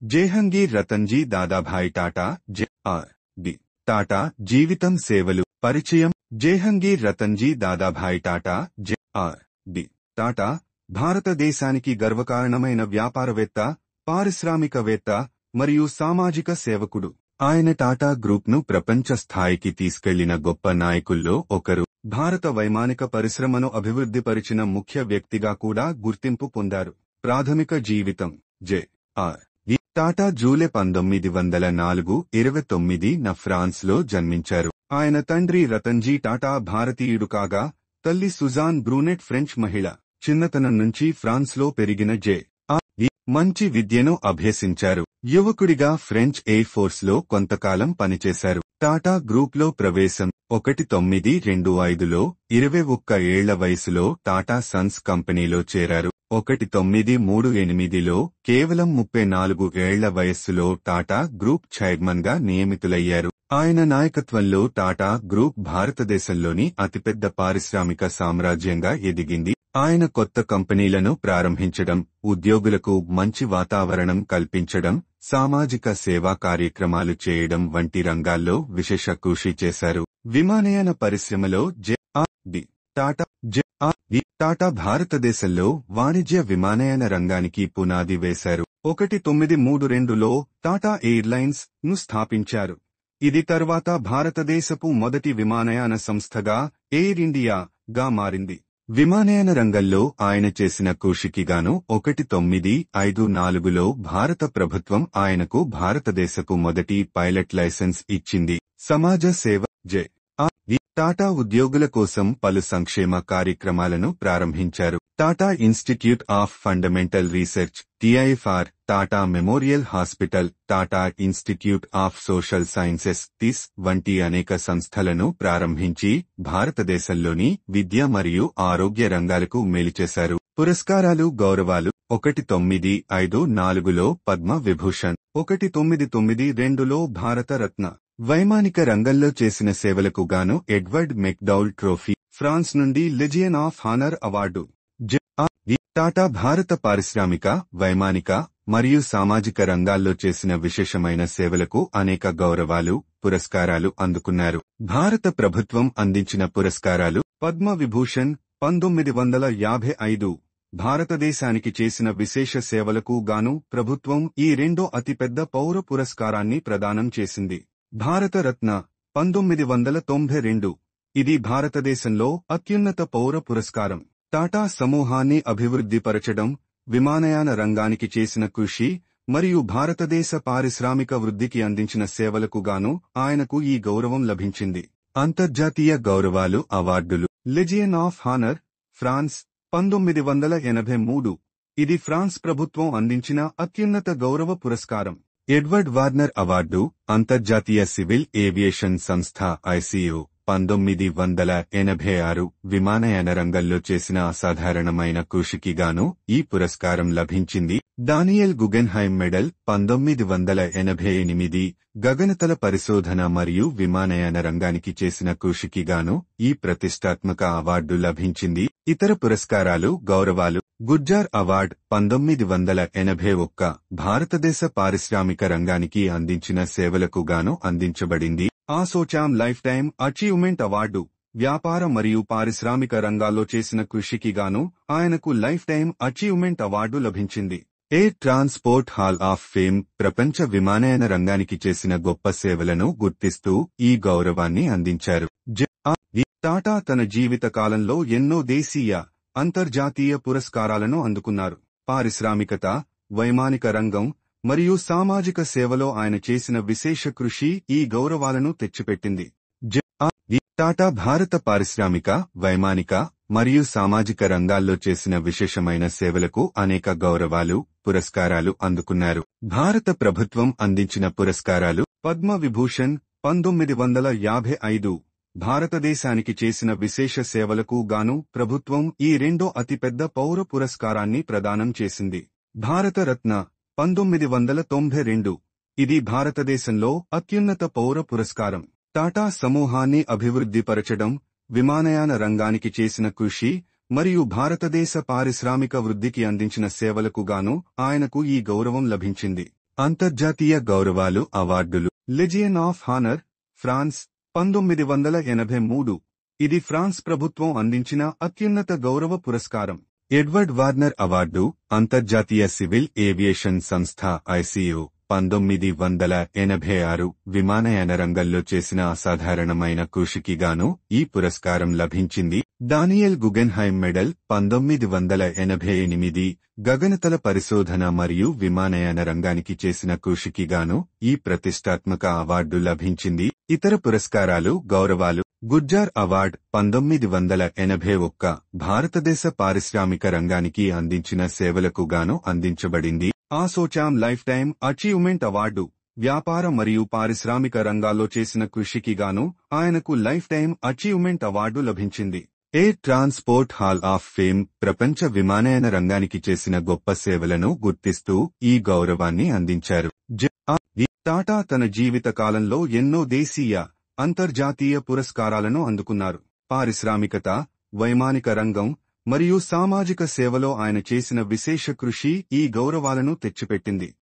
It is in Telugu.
జేహంగీర్ రతన్జీ దాదాభాయ్ టాటా జే.ఆర్.డి. టాటా జీవితం సేవలు పరిచయం జేహంగీర్ రతన్జీ దాదాభాయ్ టాటా జే.ఆర్.డి. టాటా భారతదేశానికి గర్వకారణమైన వ్యాపారవేత్త, పారిశ్రామికవేత్త మరియు సామాజిక సేవకుడు. ఆయన టాటా గ్రూప్ను ప్రపంచ స్థాయికి తీసుకెళ్లిన గొప్ప నాయకుల్లో ఒకరు. భారత వైమానిక పరిశ్రమను అభివృద్ధిపరిచిన ముఖ్య వ్యక్తిగా కూడా గుర్తింపు పొందారు. ప్రాథమిక జీవితం జే.ఆర్.డి. టాటా జూలై 1904 29న ఫ్రాన్స్లో జన్మించారు. ఆయన తండ్రి రతన్జీ టాటా భారతీయుడు కాగా, తల్లి సుజాన్ బ్రూనెట్ ఫ్రెంచ్ మహిళ. చిన్నతనం నుంచి ఫ్రాన్స్లో పెరిగిన జే.ఆర్.డి. మంచి విద్యను అభ్యసించారు. యువకుడిగా ఫ్రెంచ్ ఎయిర్ ఫోర్స్లో కొంతకాలం పనిచేశారు. టాటా గ్రూప్లో ప్రవేశం 1925లో 21 ఏళ్ల వయసులో టాటా సన్స్ కంపెనీలో చేరారు. 1938లో కేవలం 34 ఏళ్ల వయస్సులో టాటా గ్రూప్ చైర్మన్గా నియమితులయ్యారు. ఆయన నాయకత్వంలో టాటా గ్రూప్ భారతదేశంలోని అతిపెద్ద పారిశ్రామిక సామ్రాజ్యంగా ఎదిగింది. ఆయన కొత్త కంపెనీలను ప్రారంభించడం, ఉద్యోగులకు మంచి వాతావరణం కల్పించడం, సామాజిక సేవా కార్యక్రమాలు చేయడం వంటి రంగాల్లో విశేష కృషి చేశారు. విమానయాన పరిశ్రమలో జే.ఆర్.డి. టాటా భారతదేశంలో వాణిజ్య విమానయాన రంగానికి పునాది వేశారు. 1932లో టాటా ఎయిర్లైన్స్ ను స్థాపించారు. ఇది తర్వాత భారతదేశపు మొదటి విమానయాన సంస్థగా ఎయిర్ ఇండియా గా మారింది. విమానయాన రంగంలో ఆయన చేసిన కృషికిగాను 1954లో భారత ప్రభుత్వం ఆయనకు భారతదేశపు మొదటి పైలట్ లైసెన్స్ ఇచ్చింది. సమాజ సేవ జే.ఆర్.డి. టాటా ఉద్యోగుల కోసం పలు సంక్షేమ కార్యక్రమాలను ప్రారంభించారు. Tata Institute of Fundamental Research TIFR, Tata Memorial Hospital, Tata Institute of Social Sciences TISS వంటి అనేక సంస్థలను ప్రారంభించి భారతదేశంలోని విద్య మరియు ఆరోగ్య రంగాలకు మేలుచేశారు. పురస్కారాలు, గౌరవాలు 1954లో పద్మ విభూషణ్, 1992లో భారతరత్న. వైమానిక రంగంలో చేసిన సేవలకు గాను ఎడ్వర్డ్ మెక్డౌల్ ట్రోఫీ, ఫ్రాన్స్ నుండి Legion of Honour award. JRD. Tata భారత పారిశ్రామిక, వైమానిక మరియు సామాజిక రంగాల్లో చేసిన విశేషమైన సేవలకు అనేక గౌరవాలు, పురస్కారాలు అందుకున్నారు. భారత ప్రభుత్వం అందించిన పురస్కారాలు: పద్మ విభూషణ్ 1955, భారతదేశానికి చేసిన విశేష సేవలకు గాను ప్రభుత్వం ఈ రెండో అతిపెద్ద పౌర పురస్కారాన్ని ప్రదానం చేసింది. భారతరత్న 1992, ఇది భారతదేశంలో అత్యున్నత పౌర పురస్కారం. టాటా సమూహాన్ని అభివృద్ధిపరచడం, విమానయాన రంగానికి చేసిన కృషి మరియు భారతదేశ పారిశ్రామిక వృద్ధికి అందించిన సేవలకు గాను ఆయనకు ఈ గౌరవం లభించింది. అంతర్జాతీయ గౌరవాలు, అవార్డులు: లెజియన్ ఆఫ్ హానర్, ఫ్రాన్స్ 1983, ఇది ఫ్రాన్స్ ప్రభుత్వం అందించిన అత్యున్నత గౌరవ పురస్కారం. ఎడ్వర్డ్ వార్నర్ అవార్డు, అంతర్జాతీయ సివిల్ ఏవియేషన్ సంస్థ ICAO 1986, విమానయాన రంగంలో చేసిన అసాధారణమైన కృషికి గాను ఈ పురస్కారం లభించింది. డానియల్ గుగెన్హైమ్ మెడల్ 1988, గగనతల పరిశోధన మరియు విమానయాన రంగానికి చేసిన కృషికి గాను ఈ ప్రతిష్టాత్మక అవార్డు లభించింది. ఇతర పురస్కారాలు, గౌరవాలు: గుర్జార్ అవార్డ్ 1981, భారతదేశ పారిశ్రామిక రంగానికి అందించిన సేవలకు గాను అందించబడింది. ఆసోచామ్ లైఫ్ టైమ్ అచీవ్మెంట్ అవార్డు, వ్యాపార మరియు పారిశ్రామిక రంగాల్లో చేసిన కృషికి గాను ఆయనకు లైఫ్ టైమ్ అచీవ్మెంట్ అవార్డు లభించింది. Air transport hall of fame, ప్రపంచ విమానయాన రంగానికి చేసిన గొప్ప సేవలను గుర్తిస్తూ ఈ గౌరవాన్ని అందించారు. జే.ఆర్.డి. టాటా తన జీవిత కాలంలో ఎన్నో దేశీయ, అంతర్జాతీయ పురస్కారాలను అందుకున్నారు. పారిశ్రామికత, వైమానిక రంగం మరియు సామాజిక సేవలో ఆయన చేసిన విశేష కృషి ఈ గౌరవాలను తెచ్చిపెట్టింది. జే.ఆర్.డి. టాటా భారత పారిశ్రామిక, వైమానిక మరియు సామాజిక రంగాల్లో చేసిన విశేషమైన సేవలకు అనేక గౌరవాలు, పురస్కారాలు అందుకున్నారు. భారత ప్రభుత్వం అందించిన పురస్కారాలు: పద్మ విభూషణ్ 1955, భారతదేశానికి చేసిన విశేష సేవలకు గాను ప్రభుత్వం ఈ రెండో అతిపెద్ద పౌర పురస్కారాన్ని ప్రదానం చేసింది. భారతరత్న 1992, ఇది భారతదేశంలో అత్యున్నత పౌర పురస్కారం. టాటా సమూహాన్ని అభివృద్ధిపరచడం, విమానయాన రంగానికి చేసిన కృషి మరియు భారతదేశ పారిశ్రామిక వృద్ధికి అందించిన సేవలకు గాను ఆయనకు ఈ గౌరవం లభించింది. అంతర్జాతీయ గౌరవాలు అవార్డులు. Legion of honour, France, 1983. ఇది ఫ్రాన్స్ ప్రభుత్వం అందించిన అత్యున్నత గౌరవ పురస్కారం. ఎడ్వర్డ్ వార్నర్ అవార్డు, అంతర్జాతీయ సివిల్ ఏవియేషన్ సంస్థ ICAO, 1986. విమానయాన రంగంలో చేసిన అసాధారణమైన కృషికి గాను ఈ పురస్కారం లభించింది. Daniel Guggenheim medal, 1988. గగనతల పరిశోధన మరియు విమానయాన రంగానికి చేసిన కృషికి గాను ఈ ప్రతిష్టాత్మక అవార్డు లభించింది. ఇతర పురస్కారాలు, గౌరవాలు. గుర్జార్ అవార్డ్, 1981. భారతదేశ పారిశ్రామిక రంగానికి అందించిన సేవలకు గాను అందించబడింది. ఆసోచామ్ లైఫ్ టైమ్ అచీవ్మెంట్ అవార్డు, వ్యాపార మరియు పారిశ్రామిక రంగాల్లో చేసిన కృషికి గాను ఆయనకు లైఫ్ టైమ్ అచీవ్మెంట్ అవార్డు లభించింది. Air transport hall of fame, ప్రపంచ విమానయాన రంగానికి చేసిన గొప్ప సేవలను గుర్తిస్తూ ఈ గౌరవాన్ని అందించారు. టాటా తన జీవిత కాలంలో ఎన్నో దేశీయ, అంతర్జాతీయ పురస్కారాలను అందుకున్నారు. పారిశ్రామికత, వైమానిక రంగం మరియు సామాజిక సేవలో ఆయన చేసిన విశేష కృషి ఈ గౌరవాలను తెచ్చిపెట్టింది.